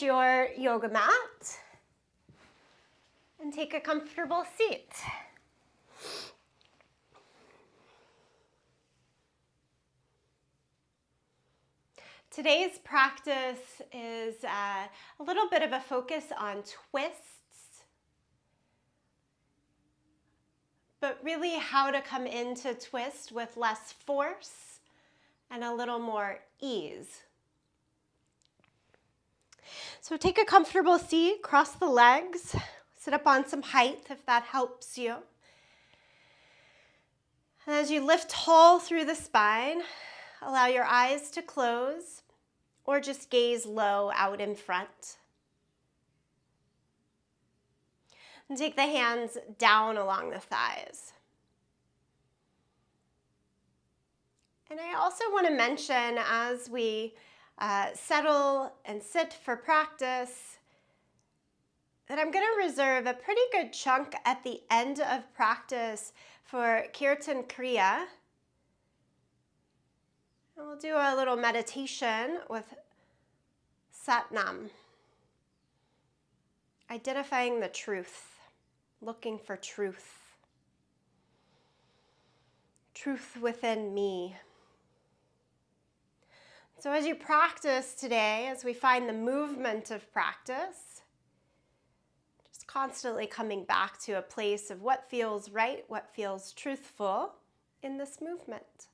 your yoga mat and take a comfortable seat. Today's practice is a little bit of a focus on twists, but really how to come into twist with less force and a little more ease. So take a comfortable seat, cross the legs, sit up on some height if that helps you. And as you lift tall through the spine, allow your eyes to close or just gaze low out in front. And take the hands down along the thighs. And I also want to mention as we settle and sit for practice that I'm going to reserve a pretty good chunk at the end of practice for Kirtan Kriya. And we'll do a little meditation with Satnam, identifying the truth, looking for truth, truth within me. So as you practice today, as we find the movement of practice, just constantly coming back to a place of what feels right, what feels truthful in this movement.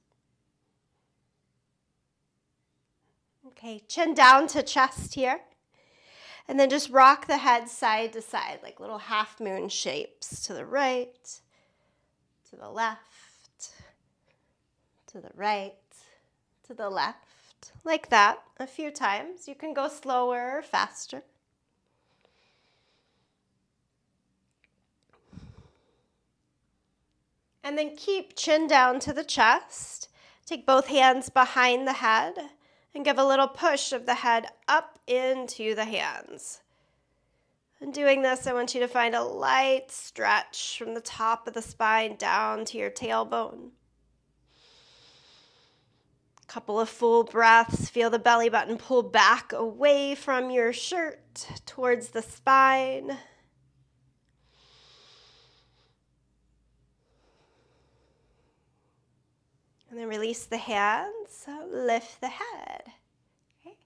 Okay, chin down to chest here. And then just rock the head side to side, like little half moon shapes, to the right, to the left, to the right, to the left. Like that a few times. You can go slower or faster. And then keep chin down to the chest. Take both hands behind the head and give a little push of the head up into the hands. And doing this, I want you to find a light stretch from the top of the spine down to your tailbone. Couple of full breaths. Feel the belly button pull back away from your shirt towards the spine. And then release the hands, lift the head. Okay.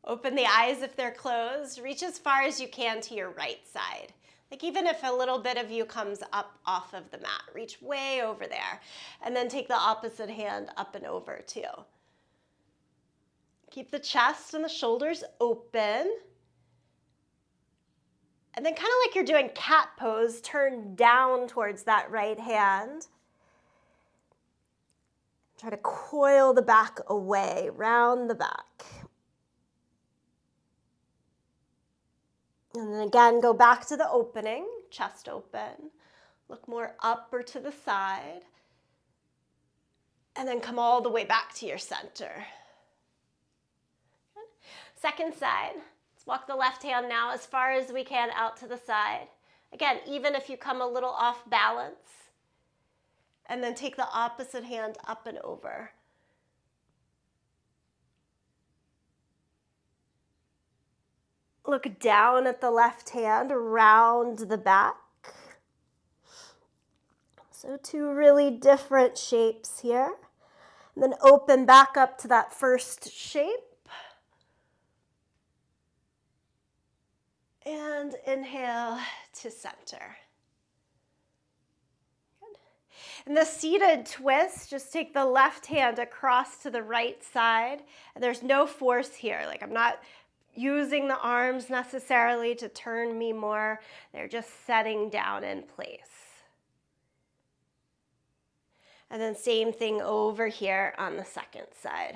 Open the eyes if they're closed. Reach as far as you can to your right side. Like even if a little bit of you comes up off of the mat, reach way over there. And then take the opposite hand up and over too. Keep the chest and the shoulders open. And then kind of like you're doing cat pose, turn down towards that right hand. Try to coil the back away, round the back. And then again, go back to the opening, chest open. Look more up or to the side. And then come all the way back to your center. Good. Second side. Let's walk the left hand now as far as we can out to the side. Again, even if you come a little off balance. And then take the opposite hand up and over. Look down at the left hand, around the back. So two really different shapes here. And then open back up to that first shape. And inhale to center. In the seated twist, just take the left hand across to the right side. And there's no force here. Like I'm not using the arms necessarily to turn me more. They're just setting down in place. And then same thing over here on the second side.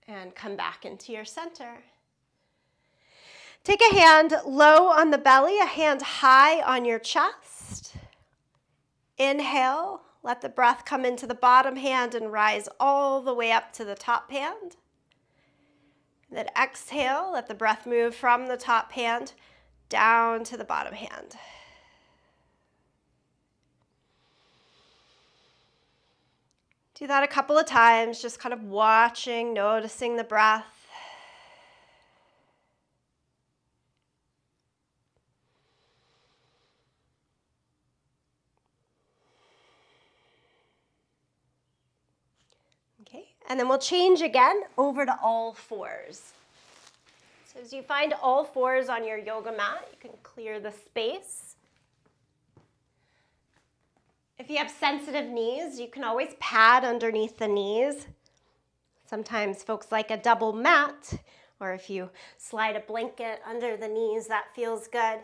And come back into your center. Take a hand low on the belly, a hand high on your chest. Inhale, let the breath come into the bottom hand and rise all the way up to the top hand. Then exhale, let the breath move from the top hand down to the bottom hand. Do that a couple of times, just kind of watching, noticing the breath. Okay, and then we'll change again over to all fours. So as you find all fours on your yoga mat, you can clear the space. If you have sensitive knees, you can always pad underneath the knees. Sometimes folks like a double mat, or if you slide a blanket under the knees, that feels good.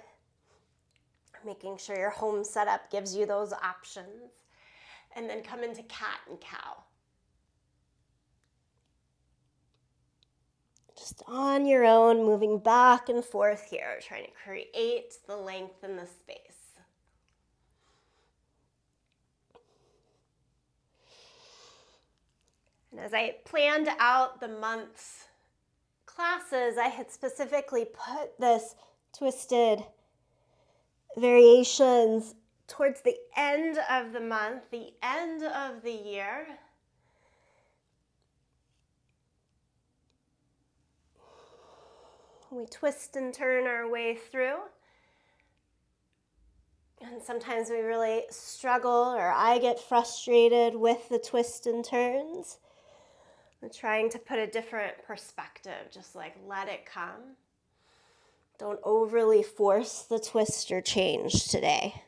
Making sure your home setup gives you those options. And then come into cat and cow. Just on your own, moving back and forth here, trying to create the length in the space. And as I planned out the month's classes, I had specifically put this twisted variations towards the end of the month, the end of the year. We twist and turn our way through. And sometimes we really struggle, or I get frustrated with the twist and turns. I'm trying to put a different perspective, just like let it come. Don't overly force the twist or change today.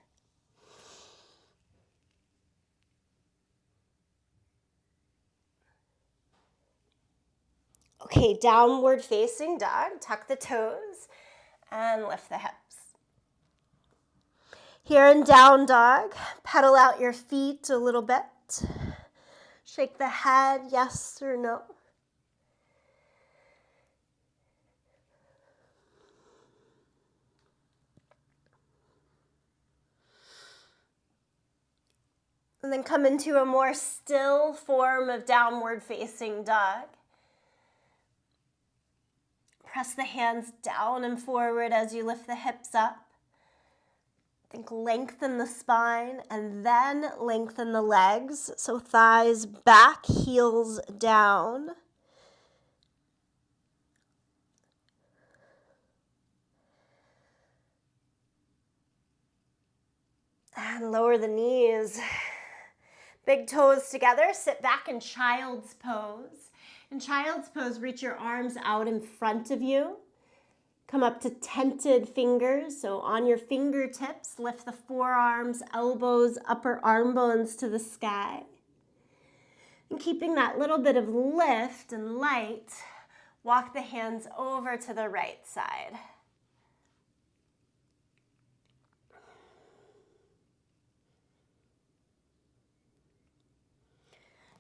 Okay, downward facing dog. Tuck the toes and lift the hips. Here in down dog, pedal out your feet a little bit. Shake the head, yes or no. And then come into a more still form of downward facing dog. Press the hands down and forward as you lift the hips up. Think lengthen the spine and then lengthen the legs. So thighs back, heels down. And lower the knees. Big toes together, sit back in child's pose. In child's pose, reach your arms out in front of you. Come up to tented fingers, so on your fingertips, lift the forearms, elbows, upper arm bones to the sky. And keeping that little bit of lift and light, walk the hands over to the right side.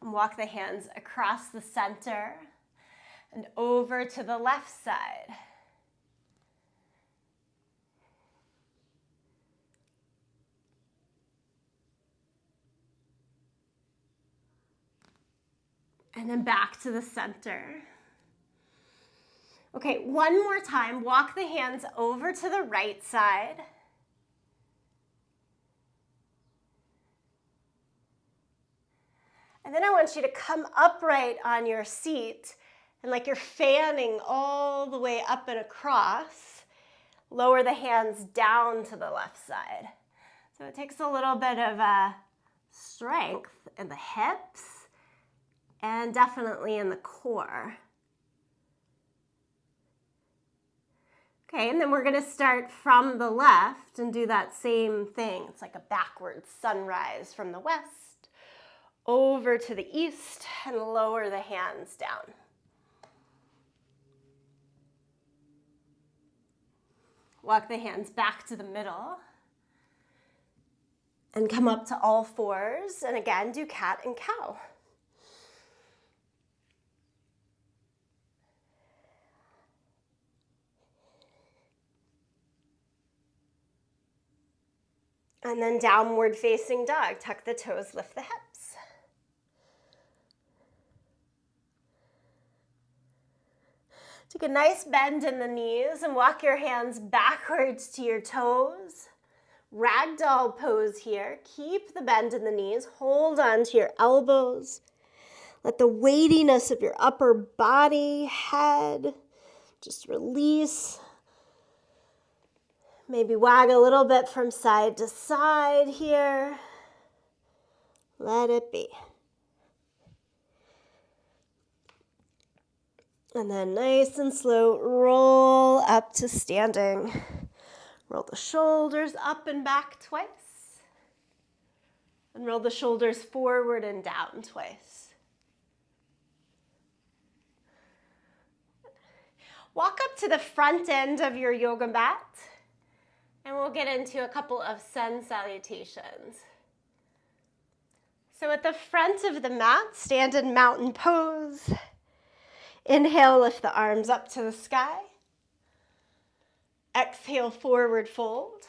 And walk the hands across the center and over to the left side. And then back to the center. Okay, one more time. Walk the hands over to the right side. And then I want you to come upright on your seat and like you're fanning all the way up and across. Lower the hands down to the left side. So it takes a little bit of strength in the hips and definitely in the core. Okay, and then we're going to start from the left and do that same thing. It's like a backwards sunrise from the west over to the east and lower the hands down. Walk the hands back to the middle and come up to all fours. And again, do cat and cow. And then downward facing dog. Tuck the toes, lift the hips. Take a nice bend in the knees and walk your hands backwards to your toes. Ragdoll pose here. Keep the bend in the knees. Hold on to your elbows Let the weightiness of your upper body, head, just release. Maybe wag a little bit from side to side here. Let it be. And then nice and slow, roll up to standing. Roll the shoulders up and back twice. And roll the shoulders forward and down twice. Walk up to the front end of your yoga mat, and we'll get into a couple of sun salutations. So at the front of the mat, stand in mountain pose. Inhale, lift the arms up to the sky. Exhale, forward fold.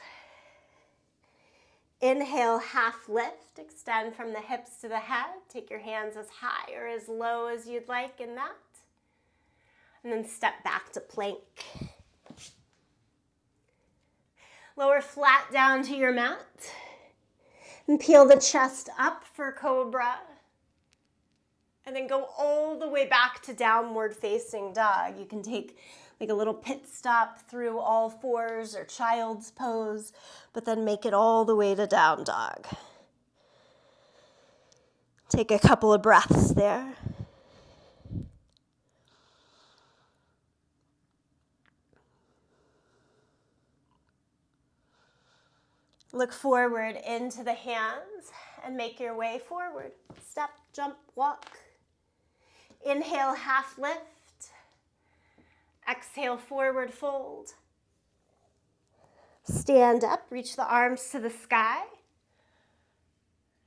Inhale, half lift. Extend from the hips to the head. Take your hands as high or as low as you'd like in that. And then step back to plank. Lower flat down to your mat. And peel the chest up for cobra. And then go all the way back to downward facing dog. You can take like a little pit stop through all fours or child's pose, but then make it all the way to down dog. Take a couple of breaths there. Look forward into the hands and make your way forward. Step, jump, walk. Inhale, half lift. Exhale, forward fold. Stand up, reach the arms to the sky.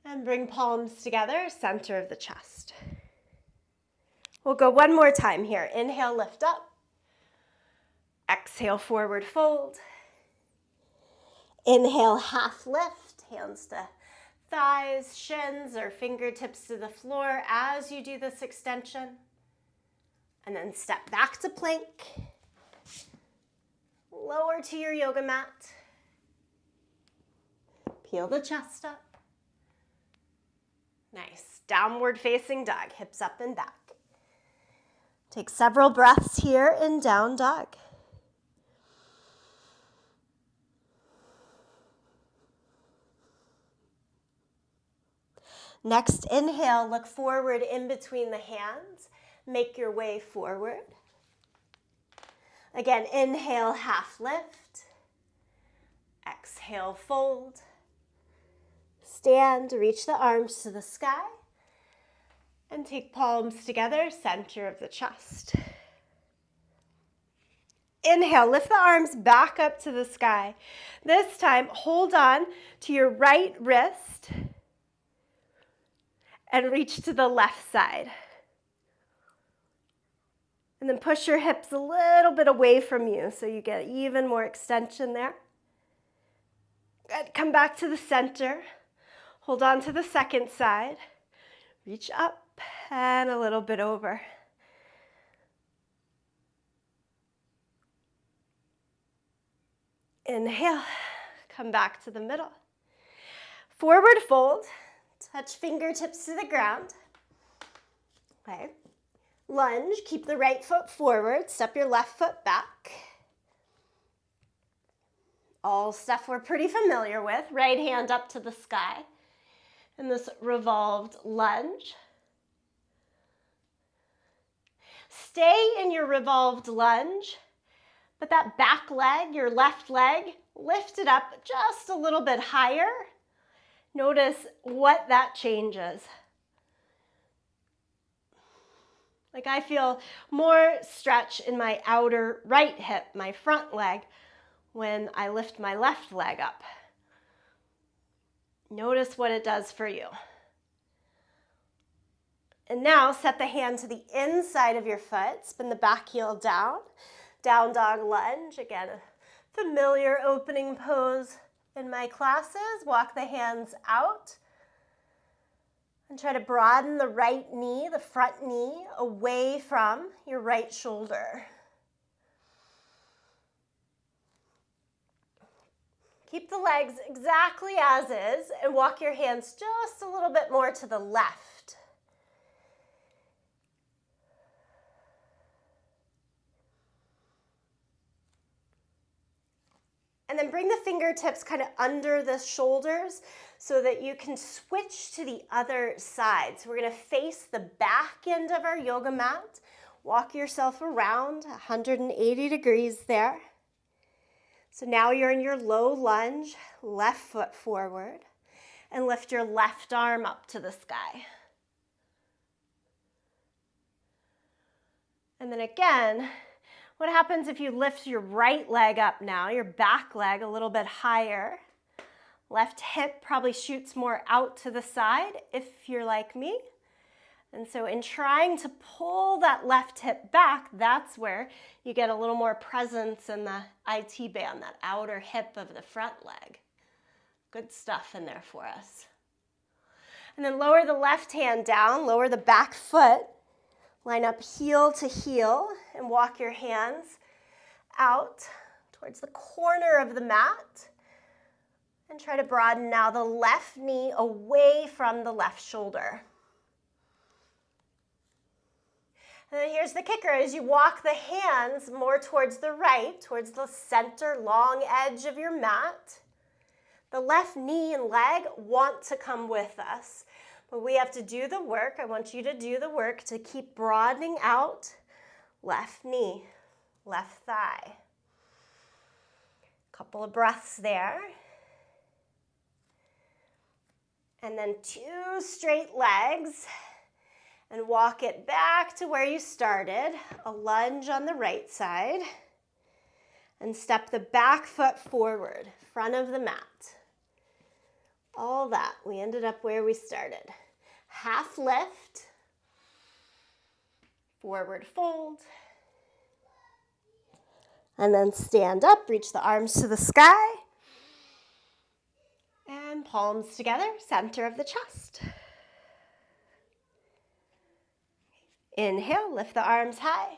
And bring palms together, center of the chest. We'll go one more time here. Inhale, lift up. Exhale, forward fold. Inhale, half lift, hands to thighs, shins, or fingertips to the floor as you do this extension. And then step back to plank. Lower to your yoga mat. Peel the chest up. Nice. Downward facing dog, hips up and back. Take several breaths here in down dog. Next, inhale, look forward in between the hands. Make your way forward. Again, inhale, half lift. Exhale, fold. Stand, reach the arms to the sky. And take palms together, center of the chest. Inhale, lift the arms back up to the sky. This time, hold on to your right wrist and reach to the left side. And then push your hips a little bit away from you so you get even more extension there. Good. Come back to the center. Hold on to the second side. Reach up and a little bit over. Inhale, come back to the middle. Forward fold. Touch fingertips to the ground. Okay. Lunge, keep the right foot forward, step your left foot back. All stuff we're pretty familiar with. Right hand up to the sky. And this revolved lunge. Stay in your revolved lunge, but that back leg, your left leg, lift it up just a little bit higher. Notice what that changes. Like I feel more stretch in my outer right hip, my front leg, when I lift my left leg up. Notice what it does for you. And now set the hand to the inside of your foot, spin the back heel down, down dog lunge. Again, a familiar opening pose in my classes. Walk the hands out and try to broaden the right knee, the front knee, away from your right shoulder. Keep the legs exactly as is and walk your hands just a little bit more to the left. And then bring the fingertips kind of under the shoulders so that you can switch to the other side. So we're going to face the back end of our yoga mat. Walk yourself around 180 degrees there. So now you're in your low lunge, left foot forward, and lift your left arm up to the sky. And then again, what happens if you lift your right leg up now, your back leg a little bit higher? Left hip probably shoots more out to the side if you're like me. And so in trying to pull that left hip back, that's where you get a little more presence in the IT band, that outer hip of the front leg. Good stuff in there for us. And then lower the left hand down, lower the back foot. Line up heel to heel and walk your hands out towards the corner of the mat. And try to broaden now the left knee away from the left shoulder. And then here's the kicker. As you walk the hands more towards the right, towards the center long edge of your mat, the left knee and leg want to come with us. But we have to do the work. I want you to do the work to keep broadening out left knee, left thigh. Couple of breaths there. And then 2 straight legs. And walk it back to where you started. A lunge on the right side. And step the back foot forward, front of the mat. All that, we ended up where we started. Half lift, forward fold, and then stand up, reach the arms to the sky, and palms together, center of the chest. Inhale, lift the arms high.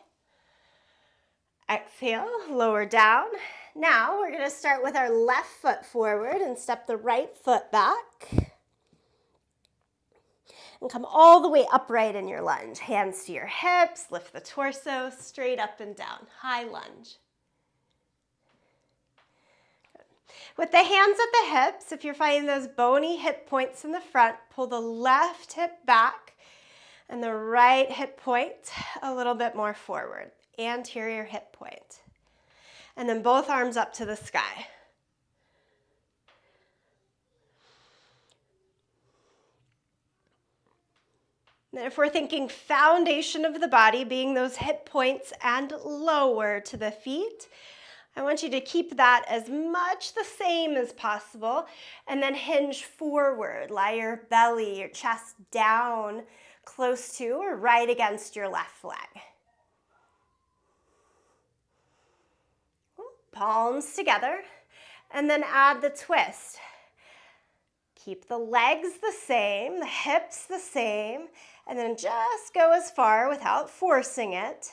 Exhale, lower down. Now we're going to start with our left foot forward and step the right foot back. And come all the way upright in your lunge. Hands to your hips, lift the torso, straight up and down. High lunge. With the hands at the hips, if you're finding those bony hip points in the front, pull the left hip back and the right hip point a little bit more forward. Anterior hip point. And then both arms up to the sky. Then if we're thinking foundation of the body being those hip points and lower to the feet, I want you to keep that as much the same as possible and then hinge forward. Lie your belly, your chest down close to or right against your left leg. Palms together, and then add the twist. Keep the legs the same, the hips the same, and then just go as far without forcing it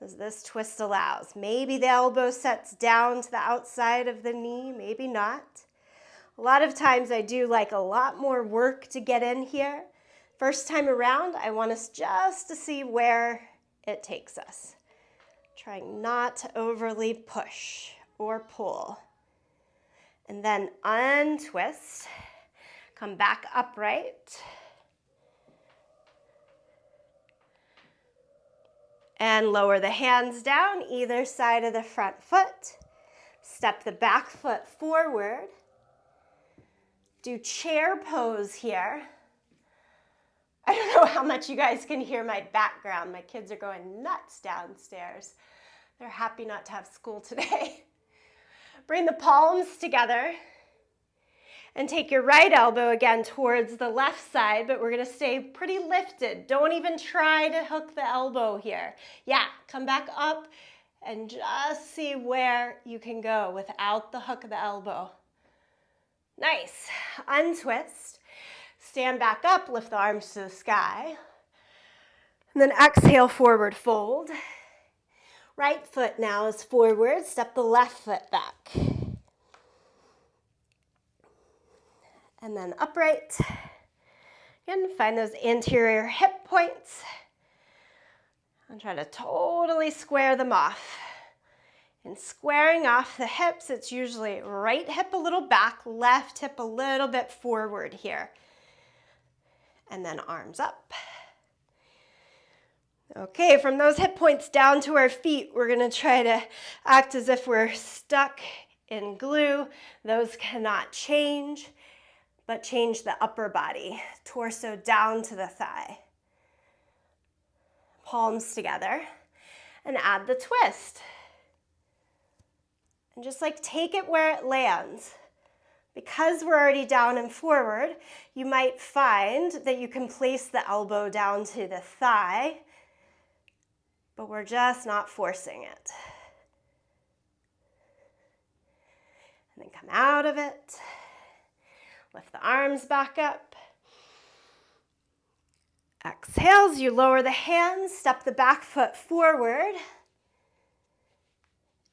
as this twist allows. Maybe the elbow sets down to the outside of the knee, maybe not. A lot of times I do like a lot more work to get in here. First time around, I want us just to see where it takes us. Trying not to overly push or pull. And then untwist. Come back upright. And lower the hands down either side of the front foot. Step the back foot forward. Do chair pose here. I don't know how much you guys can hear my background. My kids are going nuts downstairs. They're happy not to have school today. Bring the palms together and take your right elbow again towards the left side, but we're going to stay pretty lifted. Don't even try to hook the elbow here. Yeah, come back up and just see where you can go without the hook of the elbow. Nice. Untwist. Stand back up, lift the arms to the sky. And then exhale, forward fold. Right foot now is forward. Step the left foot back. And then upright. Again, find those anterior hip points. And try to totally square them off. And squaring off the hips, it's usually right hip a little back, left hip a little bit forward here. And then arms up. Okay, from those hip points down to our feet, we're going to try to act as if we're stuck in glue. Those cannot change, but change the upper body, torso down to the thigh. Palms together, and add the twist. And just like take it where it lands. Because we're already down and forward, you might find that you can place the elbow down to the thigh, but we're just not forcing it. And then come out of it. Lift the arms back up. Exhales, you lower the hands, step the back foot forward.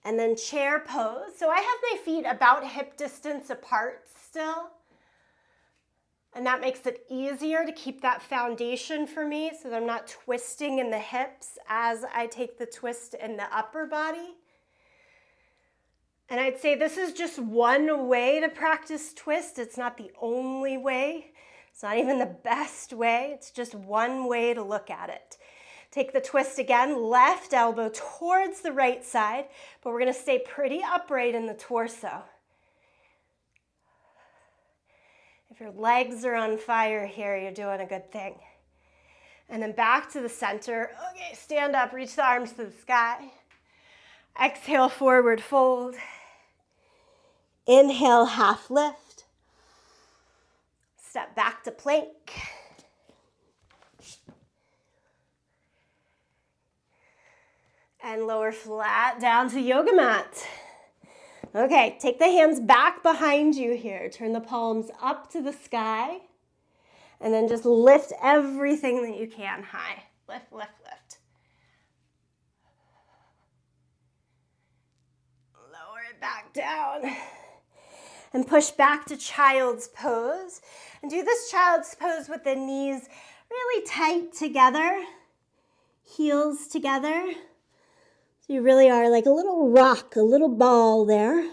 And then chair pose. So I have my feet about hip distance apart still. And that makes it easier to keep that foundation for me so that I'm not twisting in the hips as I take the twist in the upper body. And I'd say this is just one way to practice twist. It's not the only way. It's not even the best way. It's just one way to look at it. Take the twist again, left elbow towards the right side, but we're going to stay pretty upright in the torso. If your legs are on fire here, you're doing a good thing. And then back to the center. Okay, stand up, reach the arms to the sky. Exhale, forward fold. Inhale, half lift. Step back to plank. And lower flat down to yoga mat. Okay, take the hands back behind you here. Turn the palms up to the sky. And then just lift everything that you can high. Lift, lift, lift. Lower it back down. And push back to child's pose. And do this child's pose with the knees really tight together. Heels together. So you really are like a little rock, a little ball there. And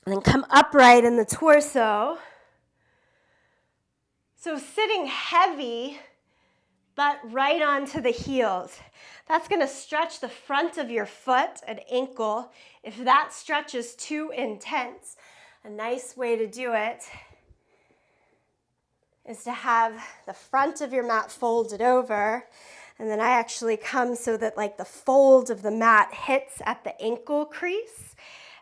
then come upright in the torso. So sitting heavy, but right onto the heels. That's going to stretch the front of your foot and ankle. If that stretch is too intense, a nice way to do it is to have the front of your mat folded over, and then I actually come so that like the fold of the mat hits at the ankle crease,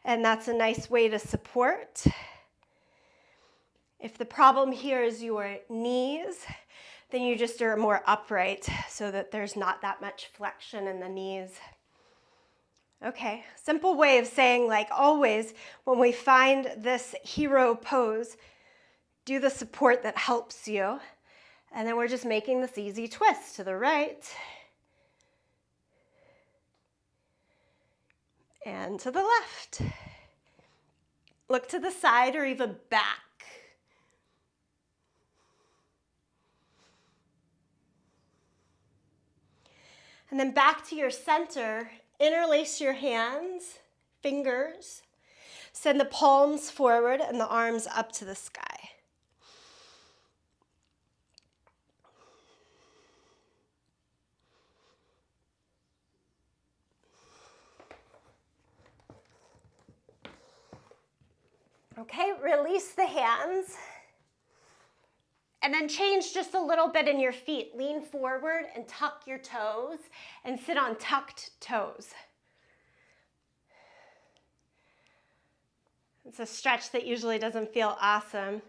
and that's a nice way to support. If the problem here is your knees, then you just are more upright so that there's not that much flexion in the knees. Okay, simple way of saying, like always, when we find this hero pose, do the support that helps you. And then we're just making this easy twist to the right and to the left. Look to the side or even back. And then back to your center, interlace your hands, fingers, send the palms forward and the arms up to the sky. Okay, release the hands. And then change just a little bit in your feet. Lean forward and tuck your toes and sit on tucked toes. It's a stretch that usually doesn't feel awesome,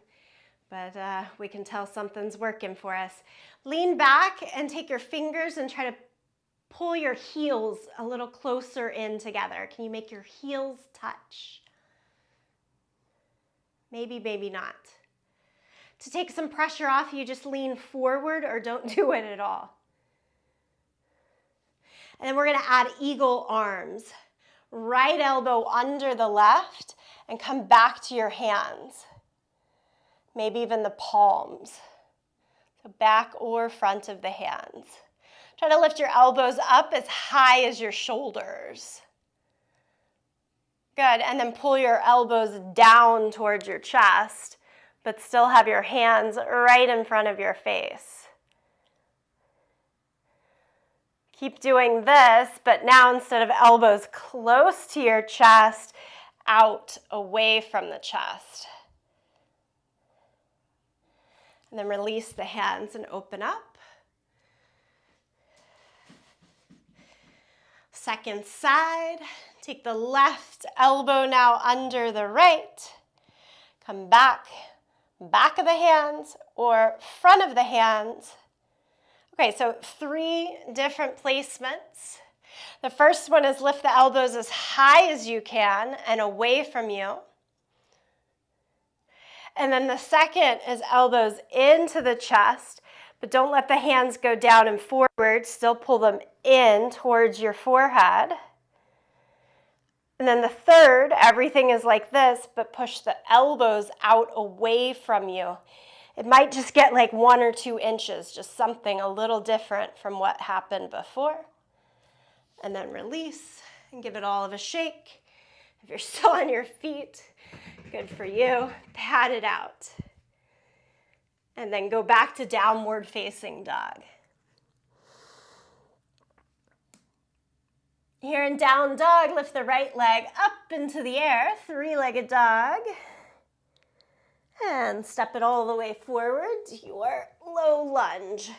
but we can tell something's working for us. Lean back and take your fingers and try to pull your heels a little closer in together. Can you make your heels touch? Maybe, maybe not. To take some pressure off, you just lean forward or don't do it at all. And then we're going to add eagle arms. Right elbow under the left and come back to your hands. Maybe even the palms. So back or front of the hands. Try to lift your elbows up as high as your shoulders. Good, and then pull your elbows down towards your chest, but still have your hands right in front of your face. Keep doing this, but now instead of elbows close to your chest, out away from the chest. And then release the hands and open up. Second side. Take the left elbow now under the right. Come back of the hands or front of the hands. Okay, so 3 different placements. The first one is lift the elbows as high as you can and away from you. And then the second is elbows into the chest, but don't let the hands go down and forward. Still pull them in towards your forehead. And then the third, everything is like this, but push the elbows out away from you. It might just get like 1 or 2 inches, just something a little different from what happened before. And then release and give it all of a shake. If you're still on your feet, good for you. Pat it out. And then go back to downward facing dog. Here in down dog, lift the right leg up into the air, 3-legged dog. And step it all the way forward to your low lunge.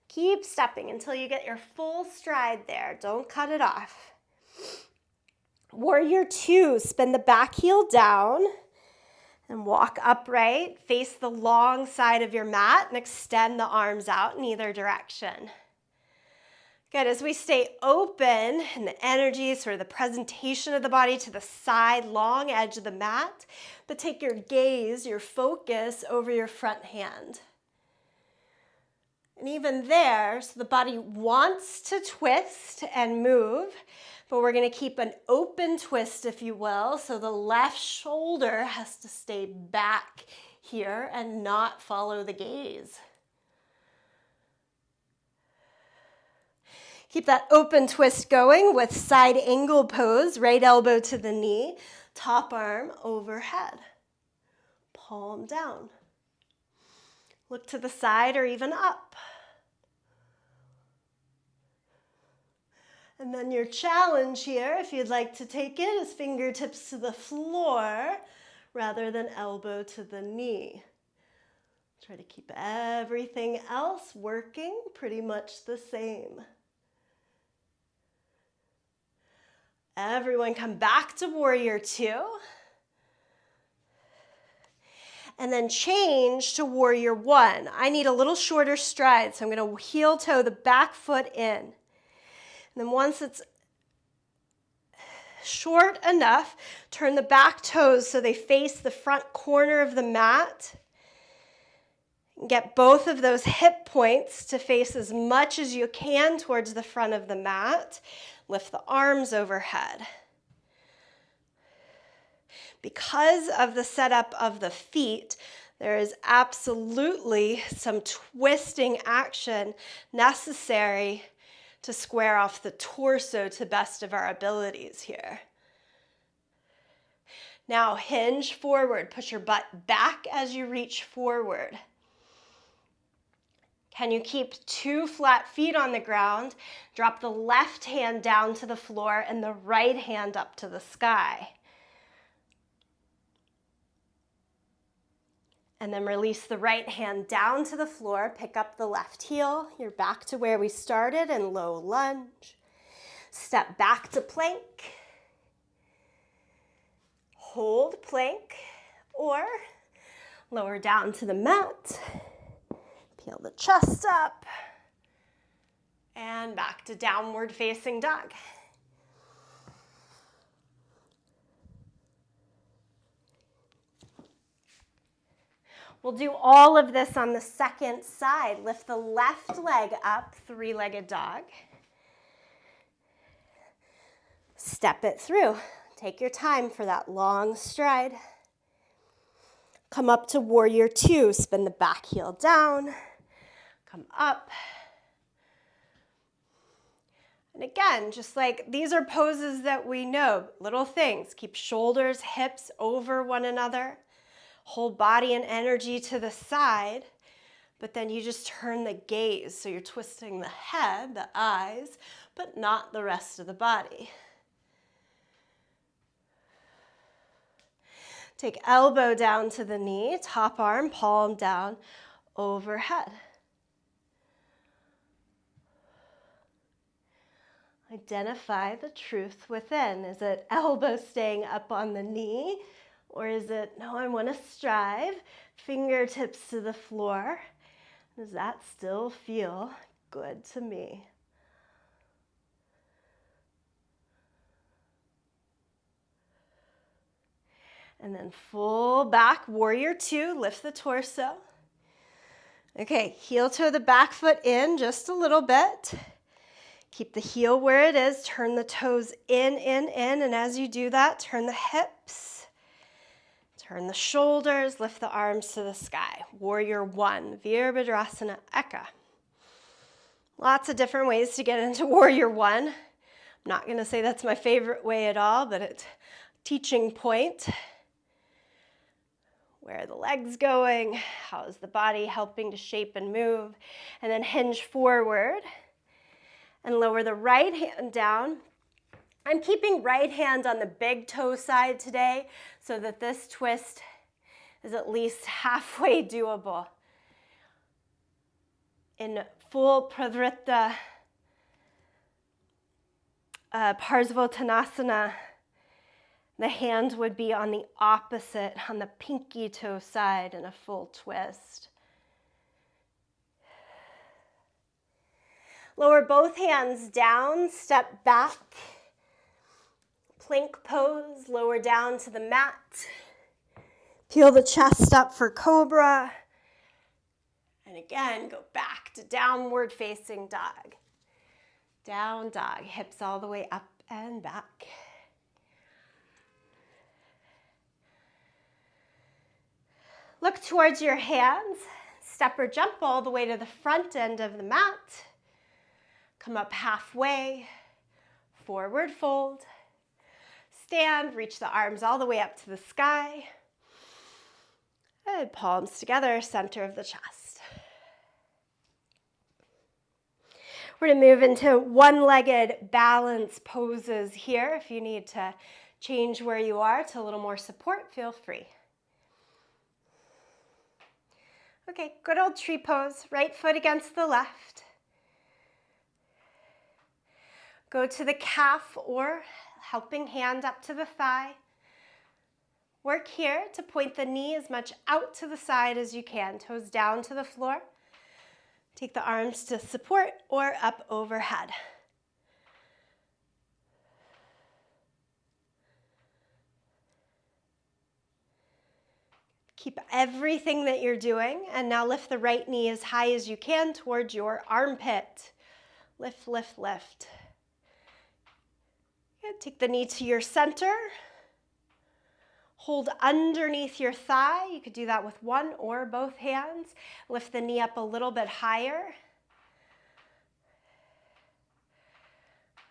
Keep stepping until you get your full stride there. Don't cut it off. Warrior 2, spin the back heel down and walk upright. Face the long side of your mat and extend the arms out in either direction. Good, as we stay open and the energy, sort of the presentation of the body to the side, long edge of the mat, but take your gaze, your focus over your front hand. And even there, so the body wants to twist and move, but we're going to keep an open twist, if you will, so the left shoulder has to stay back here and not follow the gaze. Keep that open twist going with side angle pose, right elbow to the knee, top arm overhead, palm down. Look to the side or even up. And then your challenge here, if you'd like to take it, is fingertips to the floor rather than elbow to the knee. Try to keep everything else working pretty much the same. Everyone come back to Warrior 2. And then change to Warrior 1. I need a little shorter stride, so I'm going to heel toe the back foot in. And then once it's short enough, turn the back toes so they face the front corner of the mat. Get both of those hip points to face as much as you can towards the front of the mat. Lift the arms overhead. Because of the setup of the feet, there is absolutely some twisting action necessary to square off the torso to best of our abilities here. Now hinge forward, push your butt back as you reach forward. Can you keep 2 flat feet on the ground? Drop the left hand down to the floor and the right hand up to the sky. And then release the right hand down to the floor. Pick up the left heel. You're back to where we started in low lunge. Step back to plank. Hold plank or lower down to the mat. Peel the chest up, and back to downward facing dog. We'll do all of this on the second side. Lift the left leg up, 3-legged dog. Step it through. Take your time for that long stride. Come up to Warrior 2, spin the back heel down. Come up, And again, just like these are poses that we know, little things. Keep shoulders, hips over one another. Whole body and energy to the side. But then you just turn the gaze. So you're twisting the head, the eyes, but not the rest of the body. Take elbow down to the knee, top arm, palm down, overhead. Identify the truth within. Is it elbow staying up on the knee? Or is it, no, I want to strive, fingertips to the floor? Does that still feel good to me? And then full back, warrior two, lift the torso. Okay, heel toe the back foot in just a little bit. Keep the heel where it is, turn the toes in, and as you do that, turn the hips, turn the shoulders, lift the arms to the sky. Warrior one, Virabhadrasana Eka. Lots of different ways to get into warrior one. I'm not gonna say that's my favorite way at all, but it's a teaching point. Where are the legs going? How is the body helping to shape and move? And then hinge forward. And lower the right hand down. I'm keeping right hand on the big toe side today so that this twist is at least halfway doable. In full Pravrita Parsvottanasana, the hand would be on the opposite, on the pinky toe side in a full twist. Lower both hands down, step back. Plank pose, lower down to the mat. Peel the chest up for cobra. And again, go back to downward facing dog. Down dog, hips all the way up and back. Look towards your hands. Step or jump all the way to the front end of the mat. Come up halfway, forward fold. Stand, reach the arms all the way up to the sky. And palms together, center of the chest. We're going to move into one-legged balance poses here. If you need to change where you are to a little more support, feel free. Okay, good old tree pose, right foot against the left. Go to the calf or helping hand up to the thigh. Work here to point the knee as much out to the side as you can, toes down to the floor. Take the arms to support or up overhead. Keep everything that you're doing, and now lift the right knee as high as you can towards your armpit. Lift, lift, lift. Good. Take the knee to your center. Hold underneath your thigh. You could do that with one or both hands. Lift the knee up a little bit higher.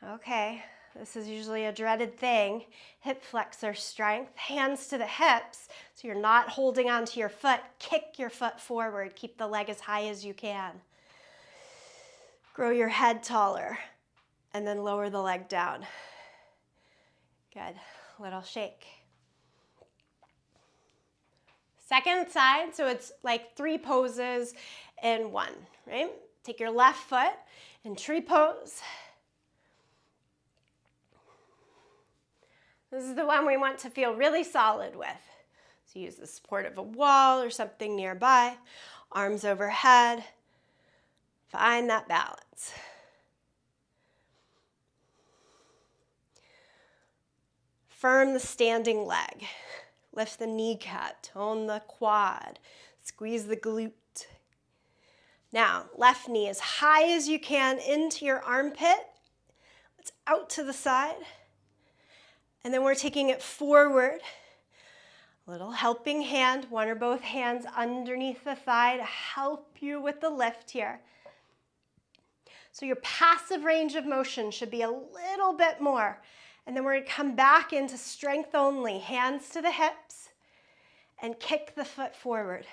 Okay, this is usually a dreaded thing. Hip flexor strength. Hands to the hips, so you're not holding onto your foot. Kick your foot forward. Keep the leg as high as you can. Grow your head taller, and then lower the leg down. Good. Little shake. Second side, so it's like 3 poses in one, right? Take your left foot in tree pose. This is the one we want to feel really solid with. So use the support of a wall or something nearby. Arms overhead. Find that balance. Firm the standing leg. Lift the kneecap, tone the quad, squeeze the glute. Now, left knee as high as you can into your armpit. It's out to the side. And then we're taking it forward. A little helping hand, one or both hands underneath the thigh to help you with the lift here. So your passive range of motion should be a little bit more. And then we're going to come back into strength only, hands to the hips, and kick the foot forward.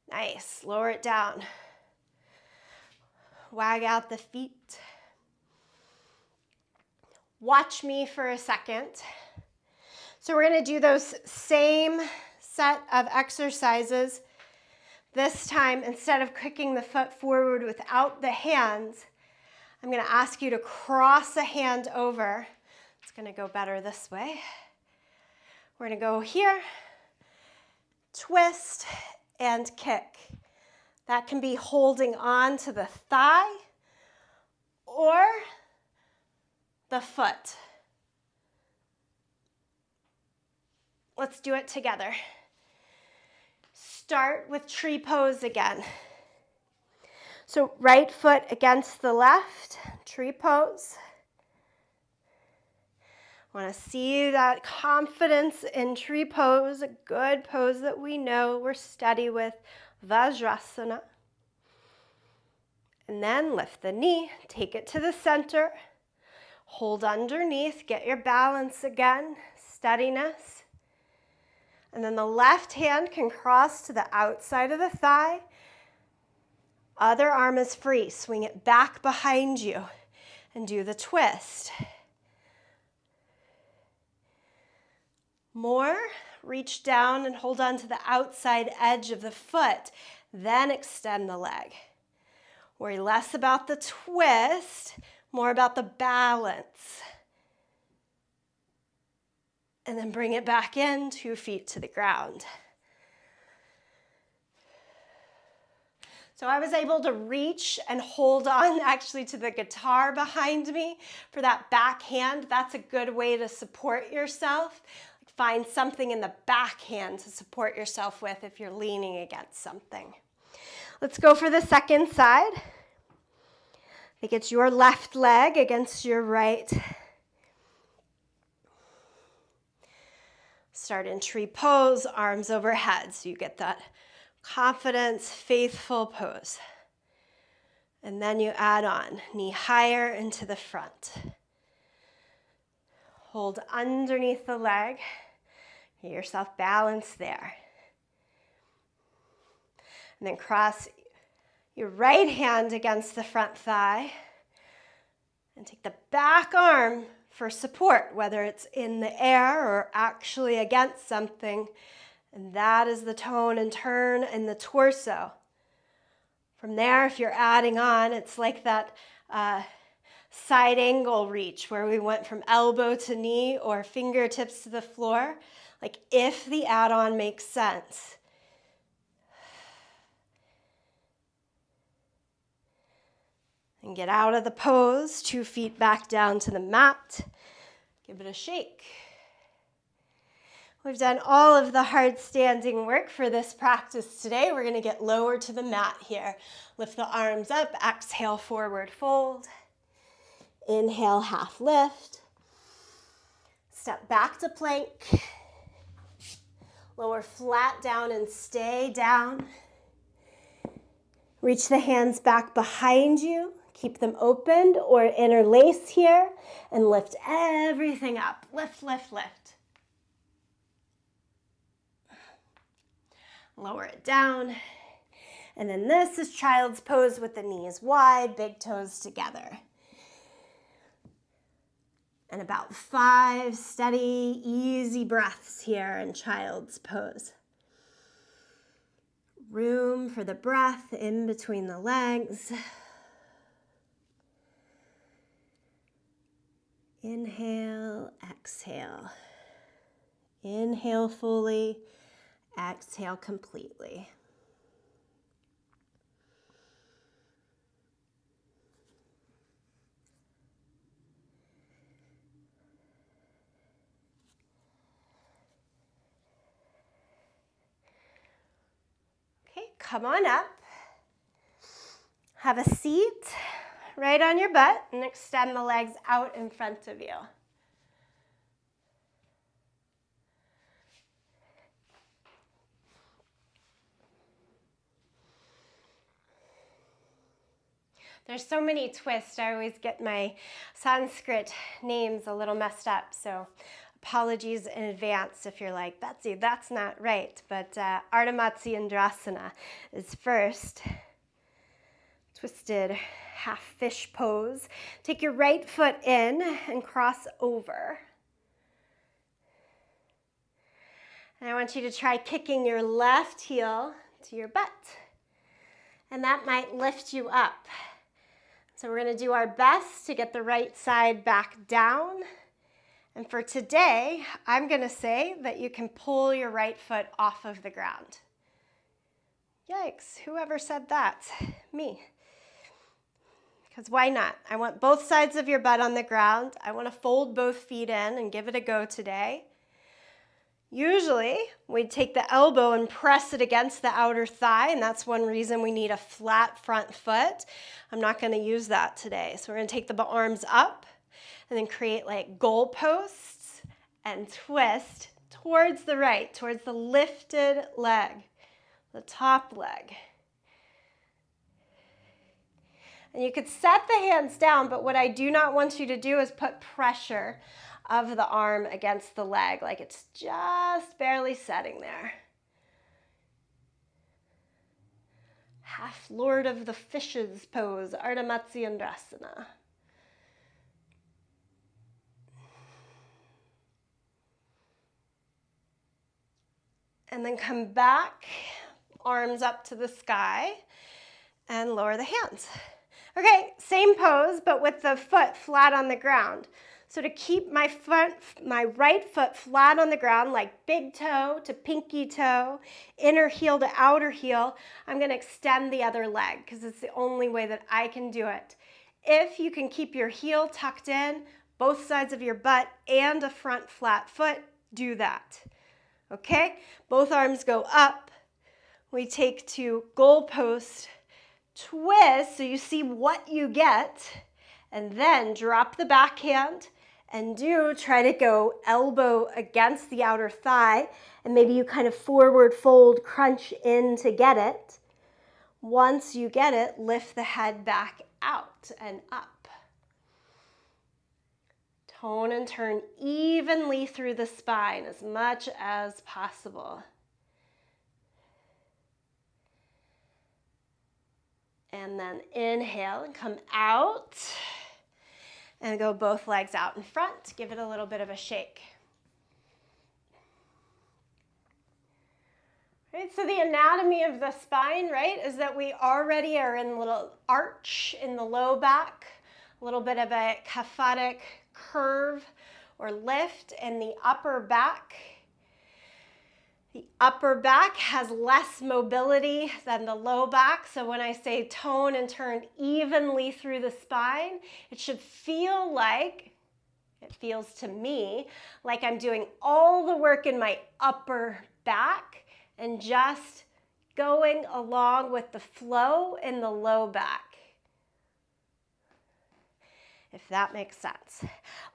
Nice, lower it down. Wag out the feet. Watch me for a second. So we're going to do those same set of exercises. This time, instead of kicking the foot forward without the hands, I'm going to ask you to cross a hand over. It's going to go better this way. We're going to go here, twist, and kick. That can be holding on to the thigh or the foot. Let's do it together. Start with tree pose again. So right foot against the left, tree pose. Want to see that confidence in tree pose, a good pose that we know we're steady with, Vajrasana. And then lift the knee, take it to the center, hold underneath, get your balance again, steadiness. And then the left hand can cross to the outside of the thigh. Other arm is free. Swing it back behind you and do the twist. More, reach down and hold on to the outside edge of the foot. Then extend the leg. Worry less about the twist, more about the balance. And then bring it back in, 2 feet to the ground. So I was able to reach and hold on actually to the guitar behind me for that back hand. That's a good way to support yourself. Find something in the back hand to support yourself with if you're leaning against something. Let's go for the second side. I think it's your left leg against your right. Start in tree pose, arms overhead, so you get that confidence, faithful pose. And then you add on, knee higher into the front. Hold underneath the leg. Get yourself balanced there. And then cross your right hand against the front thigh. And take the back arm for support, whether it's in the air or actually against something. And that is the tone and turn in the torso. From there, if you're adding on, it's like that side angle reach where we went from elbow to knee or fingertips to the floor. Like if the add-on makes sense. And get out of the pose, 2 feet back down to the mat. Give it a shake. We've done all of the hard standing work for this practice today. We're going to get lower to the mat here. Lift the arms up, exhale, forward fold. Inhale, half lift. Step back to plank. Lower flat down and stay down. Reach the hands back behind you. Keep them opened or interlace here and lift everything up. Lift, lift, lift. Lower it down. And then this is child's pose with the knees wide, big toes together. And about 5 steady, easy breaths here in child's pose. Room for the breath in between the legs. Inhale, exhale. Inhale fully, exhale completely. Okay, come on up. Have a seat right on your butt and extend the legs out in front of you. There's so many twists. I always get my Sanskrit names a little messed up, so apologies in advance if you're like, Betsy, that's not right. But Ardha Matsyendrasana is first. Twisted half fish pose. Take your right foot in and cross over. And I want you to try kicking your left heel to your butt. And that might lift you up. So we're going to do our best to get the right side back down. And for today, I'm going to say that you can pull your right foot off of the ground. Yikes, whoever said that? Me. Because why not? I want both sides of your butt on the ground. I want to fold both feet in and give it a go today. Usually, we take the elbow and press it against the outer thigh, and that's one reason we need a flat front foot. I'm not going to use that today. So we're going to take the arms up and then create like goalposts and twist towards the right, towards the lifted leg, the top leg. And you could set the hands down, but what I do not want you to do is put pressure of the arm against the leg, like it's just barely setting there. Half Lord of the Fishes pose, Ardha Matsyendrasana. And then come back, arms up to the sky, and lower the hands. Okay, same pose, but with the foot flat on the ground. So to keep my right foot flat on the ground, like big toe to pinky toe, inner heel to outer heel, I'm going to extend the other leg because it's the only way that I can do it. If you can keep your heel tucked in, both sides of your butt, and a front flat foot, do that. Okay? Both arms go up. We take to goalpost twist, so you see what you get, and then drop the backhand and try to go elbow against the outer thigh, and maybe you kind of forward fold, crunch in to get it. Once you get it, lift the head back out and up. Tone and turn evenly through the spine as much as possible. And then inhale and come out and go both legs out in front. Give it a little bit of a shake. Right, so the anatomy of the spine, right, is that we already are in a little arch in the low back, a little bit of a kyphotic curve or lift in the upper back. The upper back has less mobility than the low back, so when I say tone and turn evenly through the spine, it should feel like, it feels to me, like I'm doing all the work in my upper back and just going along with the flow in the low back. If that makes sense.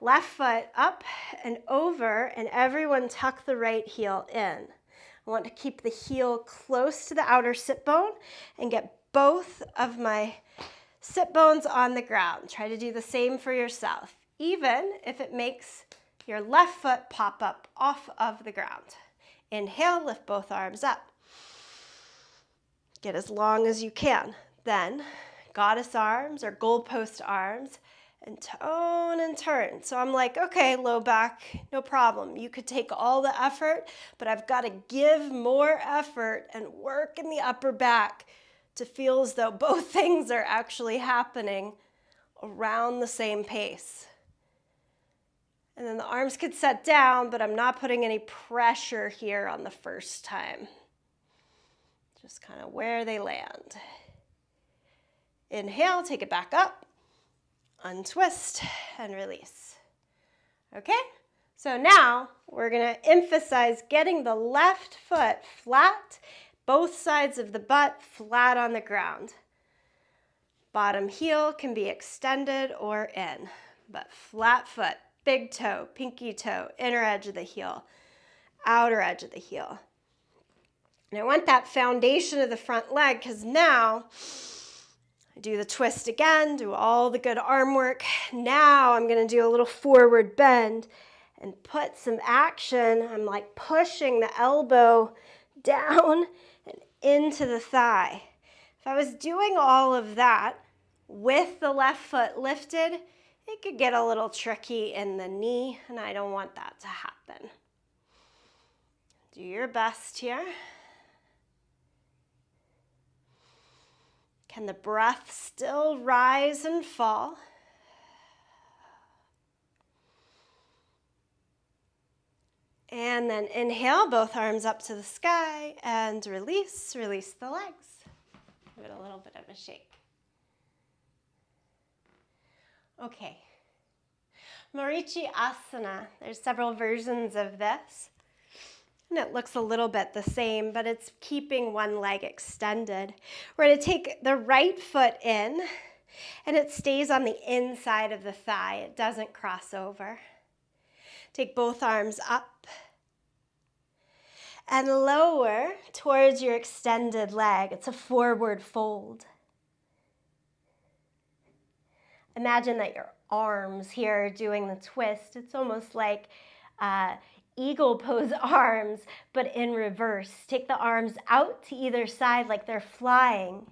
Left foot up and over, and everyone tuck the right heel in. I want to keep the heel close to the outer sit bone and get both of my sit bones on the ground. Try to do the same for yourself, even if it makes your left foot pop up off of the ground. Inhale, lift both arms up. Get as long as you can. Then, goddess arms or goalpost arms, and tone and turn. So I'm like, okay, low back, no problem. You could take all the effort, but I've got to give more effort and work in the upper back to feel as though both things are actually happening around the same pace. And then the arms could set down, but I'm not putting any pressure here on the first time. Just kind of where they land. Inhale, take it back up. Untwist and release. Okay? So now we're going to emphasize getting the left foot flat, both sides of the butt flat on the ground. Bottom heel can be extended or in, but flat foot, big toe, pinky toe, inner edge of the heel, outer edge of the heel. And I want that foundation of the front leg because now Do the twist again, do all the good arm work. Now I'm going to do a little forward bend and put some action. I'm like pushing the elbow down and into the thigh. If I was doing all of that with the left foot lifted, it could get a little tricky in the knee, and I don't want that to happen. Do your best here. Can the breath still rise and fall? And then inhale, both arms up to the sky, and release the legs. Give it a little bit of a shake. Okay. Marichi Asana, there's several versions of this. And it looks a little bit the same, but it's keeping one leg extended. We're going to take the right foot in, and it stays on the inside of the thigh. It doesn't cross over. Take both arms up and lower towards your extended leg. It's a forward fold. Imagine that your arms here are doing the twist. It's almost like eagle pose arms, but in reverse. Take the arms out to either side like they're flying.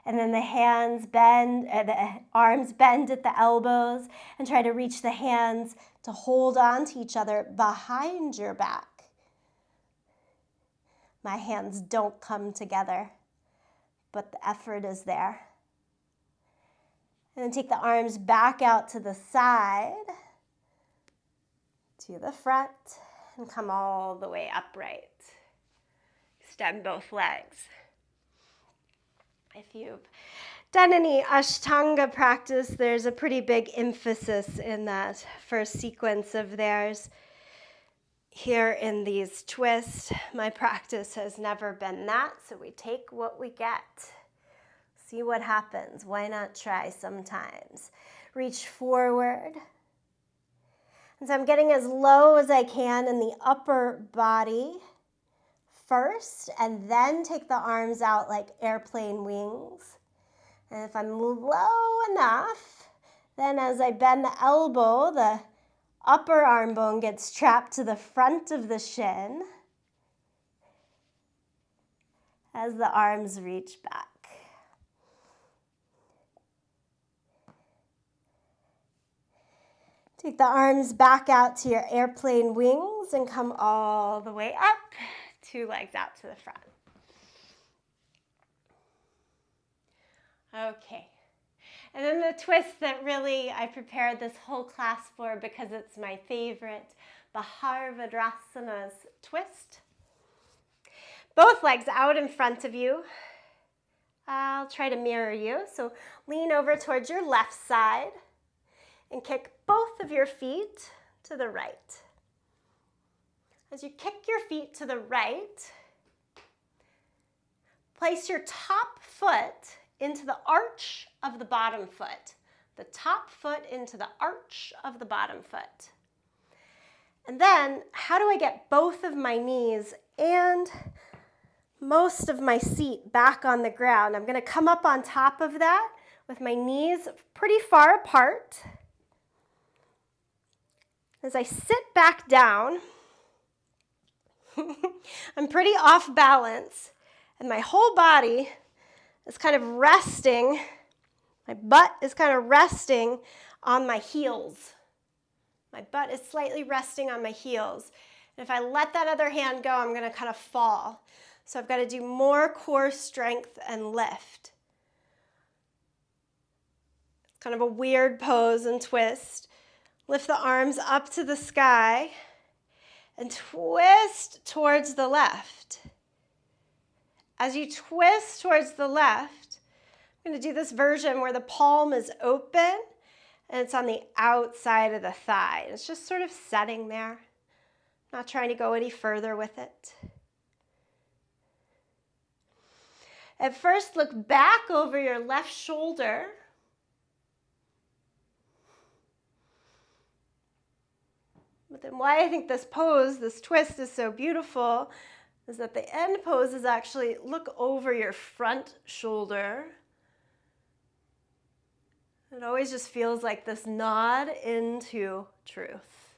And then the hands bend, the arms bend at the elbows, and try to reach the hands to hold on to each other behind your back. My hands don't come together, but the effort is there. And then take the arms back out to the side, to the front, and come all the way upright. Extend both legs. If you've done any Ashtanga practice, there's a pretty big emphasis in that first sequence of theirs. Here in these twists, my practice has never been that, so we take what we get. See what happens. Why not try sometimes? Reach forward. And so I'm getting as low as I can in the upper body first, and then take the arms out like airplane wings. And if I'm low enough, then as I bend the elbow, the upper arm bone gets trapped to the front of the shin as the arms reach back. Take the arms back out to your airplane wings and come all the way up, 2 legs out to the front. Okay. And then the twist that really I prepared this whole class for because it's my favorite, Bharadvajasana's twist. Both legs out in front of you. I'll try to mirror you. So lean over towards your left side and kick both of your feet to the right. As you kick your feet to the right, place your top foot into the arch of the bottom foot. The top foot into the arch of the bottom foot. And then, how do I get both of my knees and most of my seat back on the ground? I'm going to come up on top of that with my knees pretty far apart. As I sit back down, I'm pretty off balance, and my whole body is kind of resting, my butt is kind of resting on my heels. My butt is slightly resting on my heels. And if I let that other hand go, I'm going to kind of fall. So I've got to do more core strength and lift. It's kind of a weird pose and twist. Lift the arms up to the sky and twist towards the left. As you twist towards the left, I'm going to do this version where the palm is open and it's on the outside of the thigh. It's just sort of setting there, not trying to go any further with it. At first, look back over your left shoulder. But then why I think this pose, this twist is so beautiful, is that the end pose is actually look over your front shoulder. It always just feels like this nod into truth.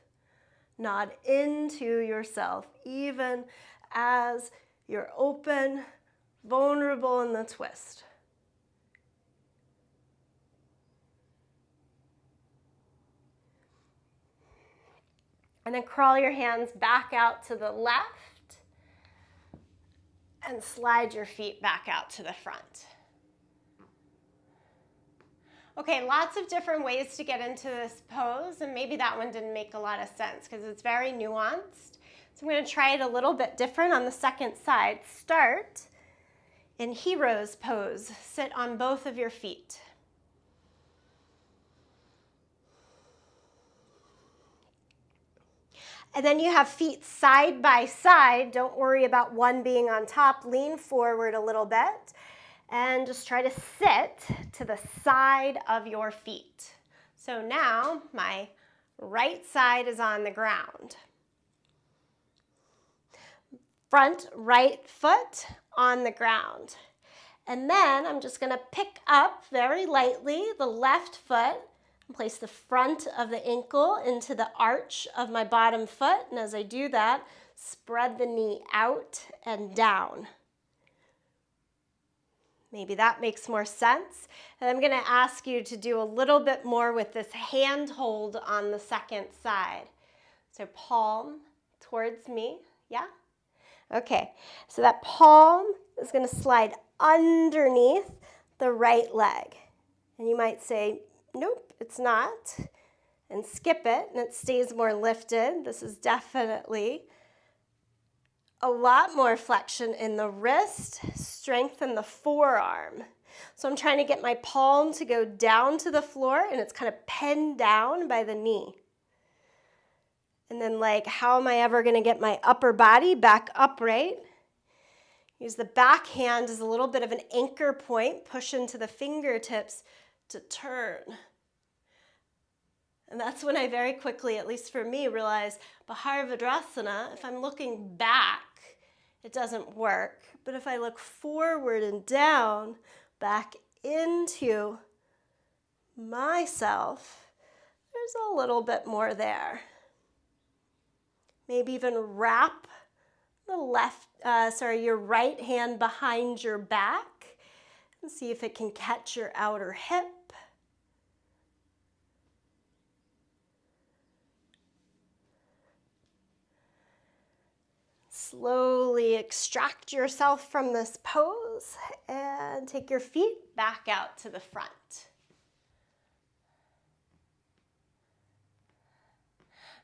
Nod into yourself, even as you're open, vulnerable in the twist. And then crawl your hands back out to the left and slide your feet back out to the front. Okay, lots of different ways to get into this pose, and maybe that one didn't make a lot of sense because it's very nuanced. So I'm going to try it a little bit different on the second side. Start in hero's pose. Sit on both of your feet. And then you have feet side by side. Don't worry about one being on top. Lean forward a little bit and just try to sit to the side of your feet. So now my right side is on the ground. Front right foot on the ground. And then I'm just going to pick up very lightly the left foot and place the front of the ankle into the arch of my bottom foot. And as I do that, spread the knee out and down. Maybe that makes more sense. And I'm going to ask you to do a little bit more with this hand hold on the second side. So palm towards me, yeah? Okay, so that palm is going to slide underneath the right leg. And you might say, nope, it's not, and skip it, and it stays more lifted. This is definitely a lot more flexion in the wrist, strengthen the forearm. So I'm trying to get my palm to go down to the floor, and it's kind of pinned down by the knee. And then like, how am I ever going to get my upper body back upright? Use the back hand as a little bit of an anchor point, push into the fingertips to turn. And that's when I very quickly, at least for me, realized Bharadvajrasana, if I'm looking back, it doesn't work. But if I look forward and down, back into myself, there's a little bit more there. Maybe even wrap the your right hand behind your back and see if it can catch your outer hip. Slowly extract yourself from this pose and take your feet back out to the front.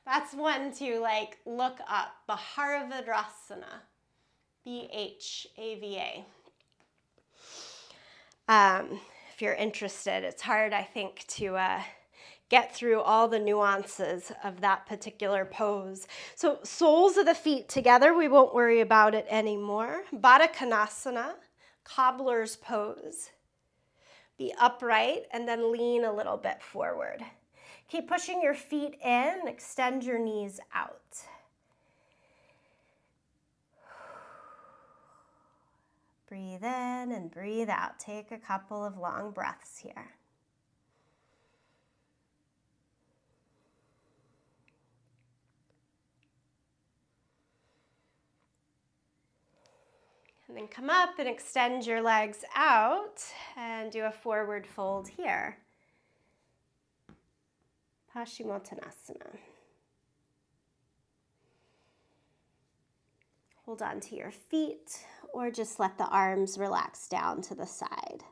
That's one to like look up, Bharadvajrasana, B-H-A-V-A. If you're interested, it's hard, I think, to get through all the nuances of that particular pose. So soles of the feet together, we won't worry about it anymore. Baddha Konasana, cobbler's pose. Be upright and then lean a little bit forward. Keep pushing your feet in, extend your knees out. Breathe in and breathe out. Take a couple of long breaths here. And then come up and extend your legs out and do a forward fold here. Paschimottanasana. Hold on to your feet or just let the arms relax down to the side.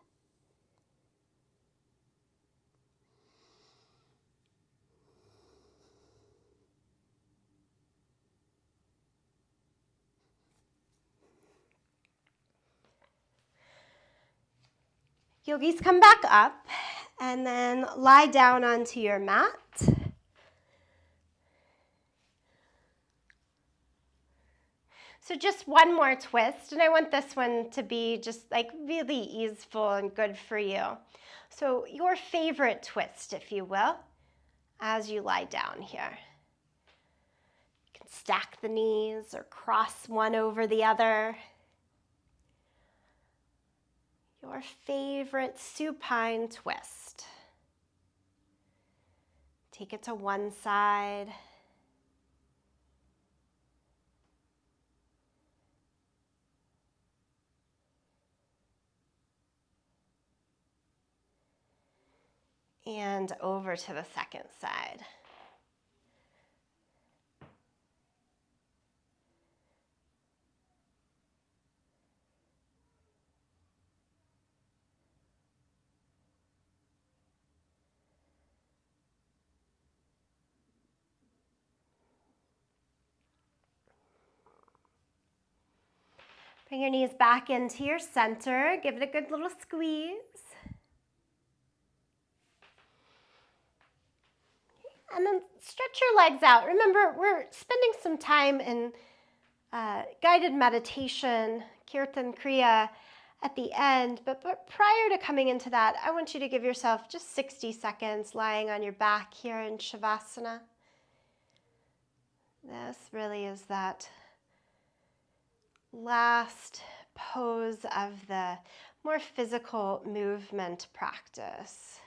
Yogis, come back up and then lie down onto your mat. So just one more twist, and I want this one to be just like really easeful and good for you. So your favorite twist, if you will, as you lie down here. You can Stack the knees or cross one over the other. Your favorite supine twist. Take it to one side. And over to the second side. Bring your knees back into your center. Give it a good little squeeze. And then stretch your legs out. Remember, we're spending some time in guided meditation, Kirtan Kriya, at the end. But prior to coming into that, I want you to give yourself just 60 seconds lying on your back here in Shavasana. This really is that last pose of the more physical movement practice.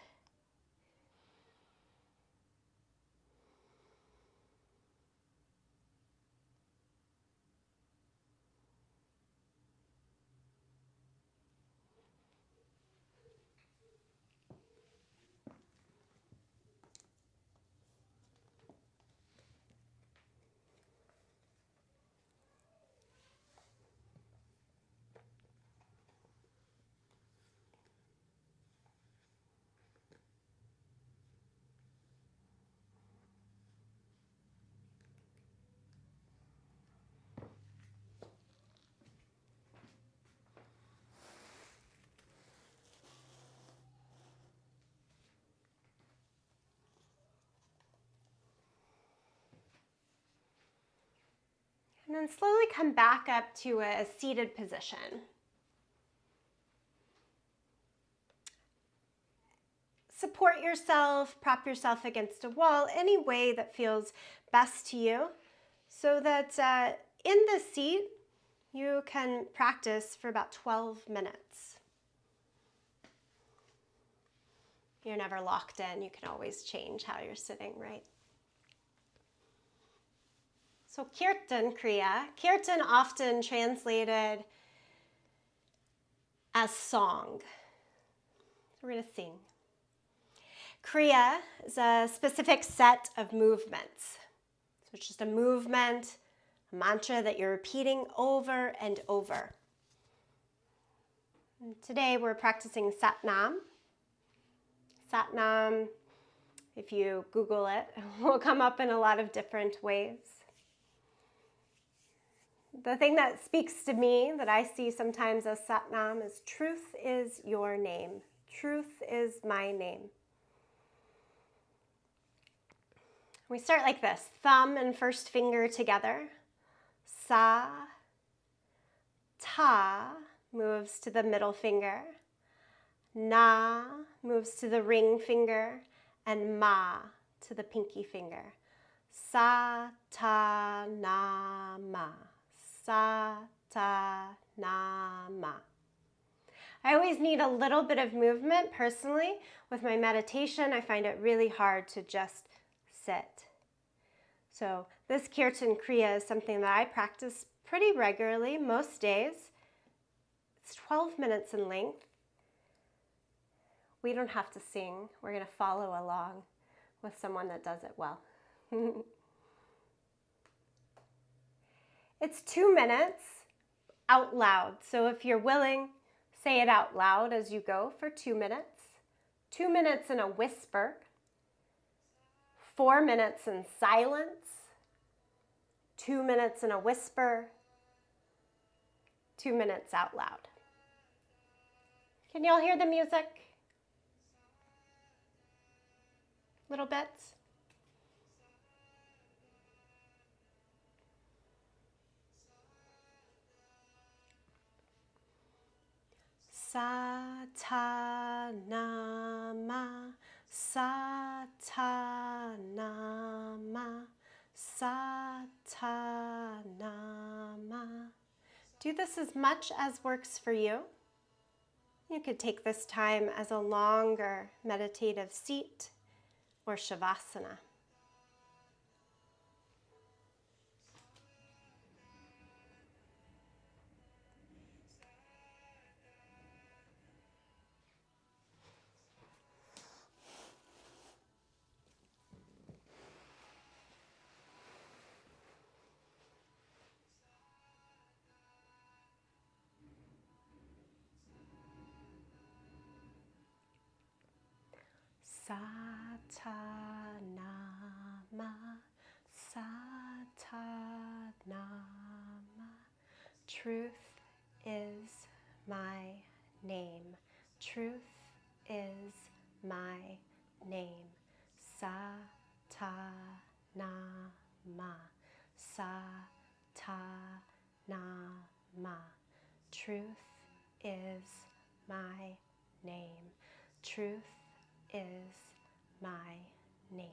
And then slowly come back up to a seated position. Support yourself, prop yourself against a wall, any way that feels best to you, so that in the seat you can practice for about 12 minutes. You're never locked in. You can always change how you're sitting, right? So Kirtan Kriya, Kirtan often translated as song. So we're going to sing. Kriya is a specific set of movements. So it's just a movement, a mantra that you're repeating over and over. And today we're practicing Satnam. Satnam, if you Google it, will come up in a lot of different ways. The thing that speaks to me, that I see sometimes as Satnam, is truth is your name. Truth is my name. We start like this, thumb and first finger together. Sa, ta moves to the middle finger. Na moves to the ring finger. And ma to the pinky finger. Sa, ta, na, ma. Sa, ta, na, ma. I always need a little bit of movement personally. With my meditation, I find it really hard to just sit. So this Kirtan Kriya is something that I practice pretty regularly, most days. It's 12 minutes in length. We don't have to sing. We're going to follow along with someone that does it well. It's 2 minutes out loud. So if you're willing, say it out loud as you go for 2 minutes. 2 minutes in a whisper. 4 minutes in silence. 2 minutes in a whisper. 2 minutes out loud. Can y'all hear the music? Little bits? Sa, ta, na, ma. Sa, ta, na, ma. Satanama. Do this as much as works for you. You could take this time as a longer meditative seat or shavasana. Satanama, Satanama. Truth is my name. Truth is my name. Satanama, Satanama. Truth is my name. Truth is my name.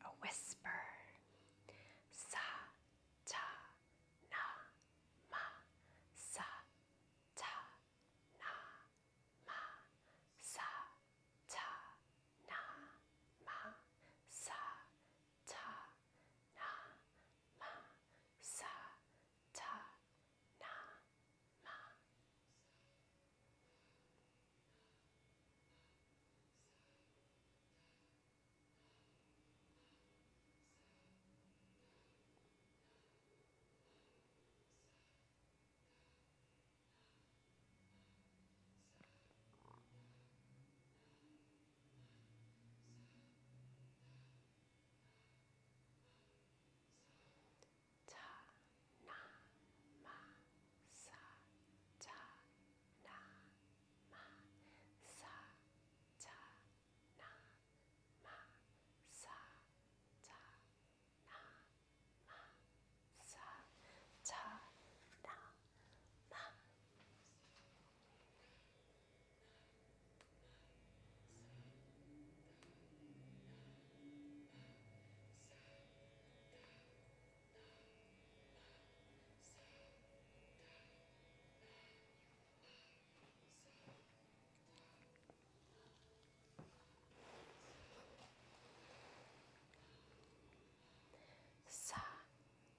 A whisper. Sa ta na ma. Sa ta na ma. Sa ta na ma. Sa ta na ma. Sa ta na ma. Sa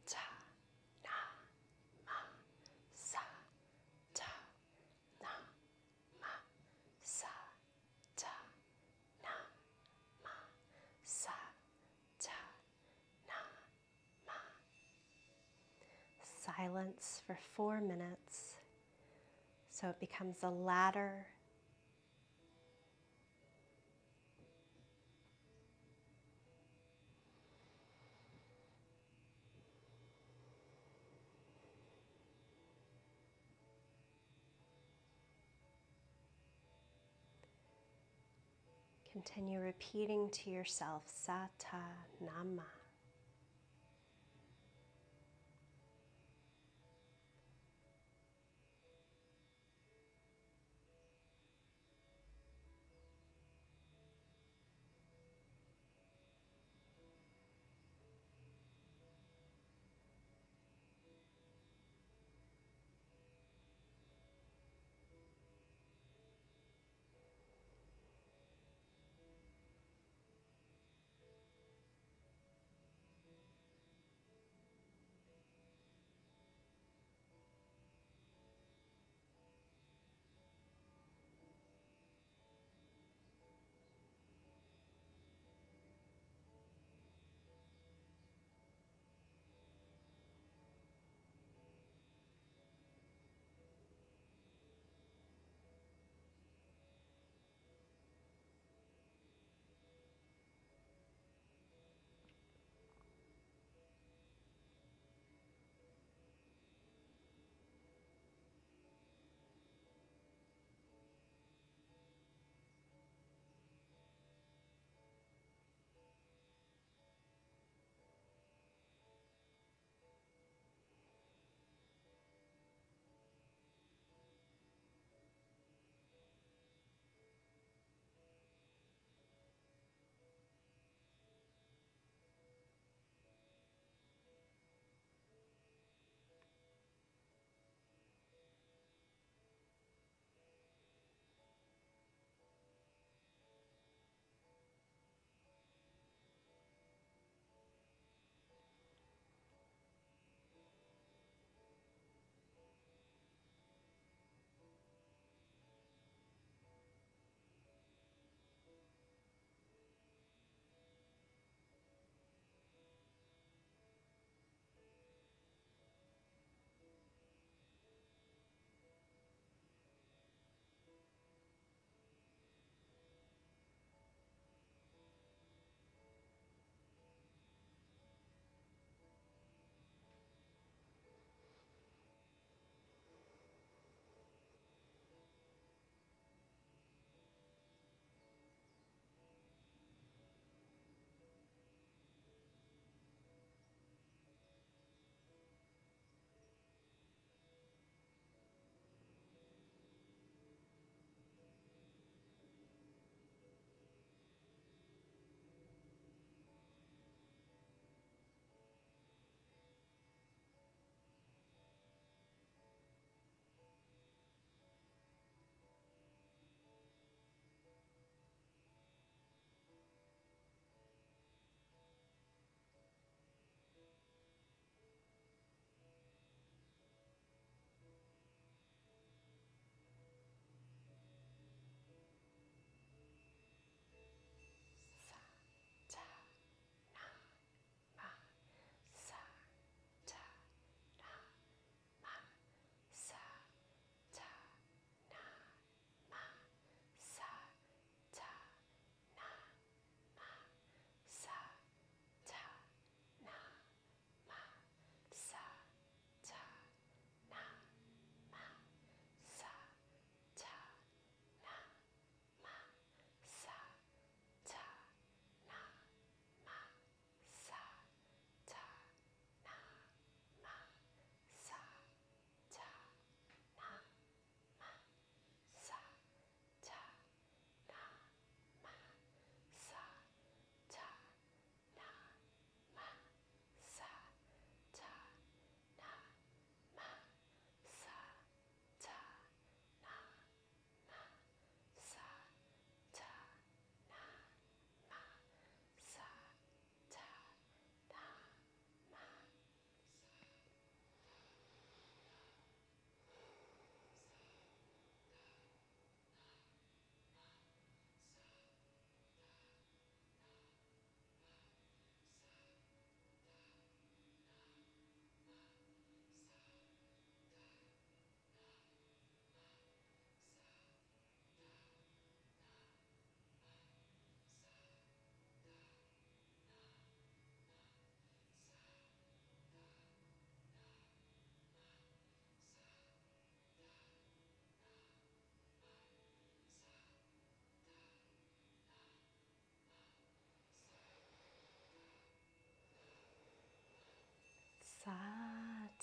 ta na ma. Sa ta na ma. Sa ta na ma. Sa ta na ma. Silence for 4 minutes so it becomes a ladder. Continue repeating to yourself, Satanama.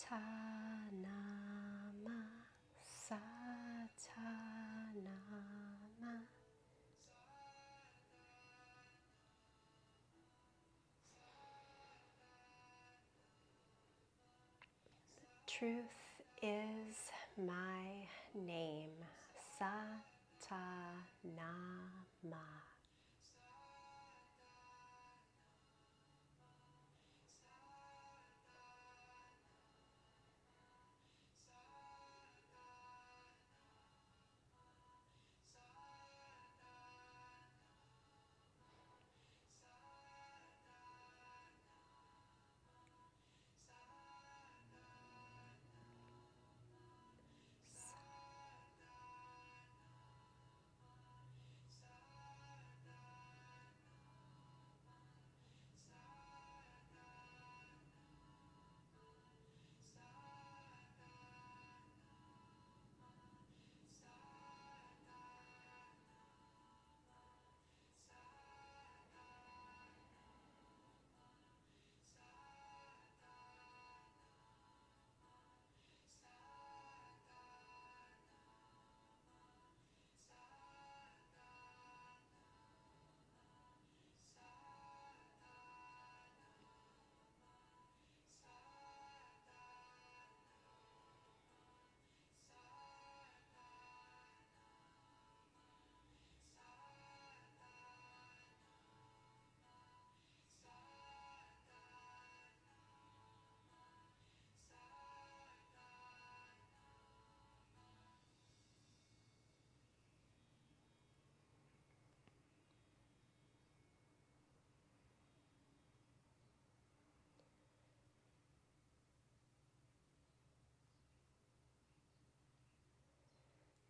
Satanama, Satanama. Truth is my name, Satanama.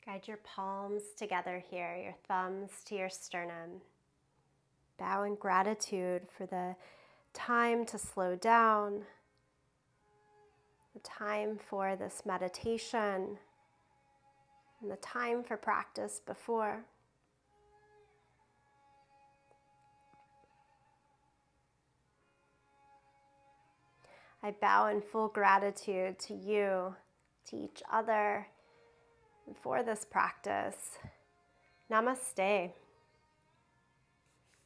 Guide your palms together here, your thumbs to your sternum. Bow in gratitude for the time to slow down, the time for this meditation, and the time for practice before. I bow in full gratitude to you, to each other, and for this practice. Namaste.